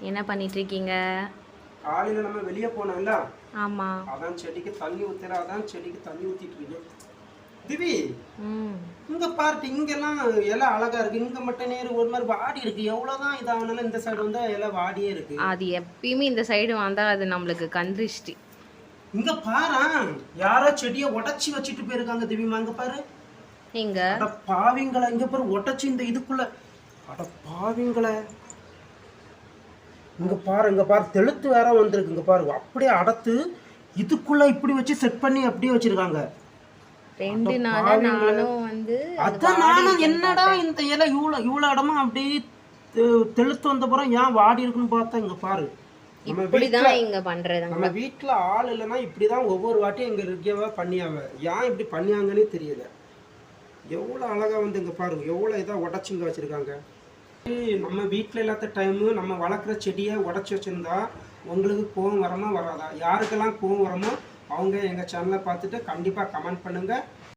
என்ன பண்ணிட்டு இருக்கீங்க? காலையில நம்ம வெளியே போனோம்ல, ஆமா. அதான் செடிக்கு தண்ணி ஊத்துற, அதான் செடிக்கு தண்ணி ஊத்திட்டு இருக்கேன். திவி, ம். இங்க பார்த்து இங்கெல்லாம் இலை அழகா இருக்கு. இங்க மட்டும் நேரு ஒரு மாதிரி வாடி இருக்கு. எவ்வளவுதான் இதாகனாலும் இந்த சைடு வந்து இலை வாடியே இருக்கு. அது எப்பயுமே இந்த சைடு வந்தா அது நம்மளுக்கு கண் திருஷ்டி. இங்க பாரேன், யாரோ செடியை உடைச்சி வச்சுட்டு போயிருக்காங்க திவிமா. இங்க பாரு. எங்க? அட பாவிங்களா, இங்க பாரு உடைச்சி இந்த இதுக்குள்ள. அட பாவிங்களா, இங்க பாரு, இங்க பாரு, தெளுத்து வேற வந்திருக்கு. இங்க பாரு, அப்படியே அடத்து இதுக்குள்ள இப்படி வச்சு செட் பண்ணி அப்படியே வச்சிருக்காங்க. 2 நாளா நானும் வந்து அதான் நானும் என்னடா இந்த இலை இவ்வளோ இடமா அப்படியே தெளுத்து வந்த பிறகு ஏன் வாடி இருக்குன்னு பார்த்தா இங்க பாரு. இப்படிதான் இங்க பண்றது. நம்ம வீட்டுல ஆள் இல்லைன்னா இப்படிதான் ஒவ்வொரு வாட்டியும் இங்க இருக்கவா பண்ணியாவ. ஏன் இப்படி பண்ணியாங்கன்னே தெரியல. எவ்வளவு அழகா வந்து இங்க பாருங்க, எவ்வளவு இதா உடச்சு இங்க வச்சிருக்காங்க. நம்ம வீட்டுல இல்லாத டைமு நம்ம வளர்க்குற செடியை உடச்சி வச்சிருந்தா உங்களுக்கு கோவம் வரமா வராதா? யாருக்கெல்லாம் கோவம் வரமோ அவங்க எங்க சேனலை பார்த்துட்டு கண்டிப்பா கமெண்ட் பண்ணுங்க.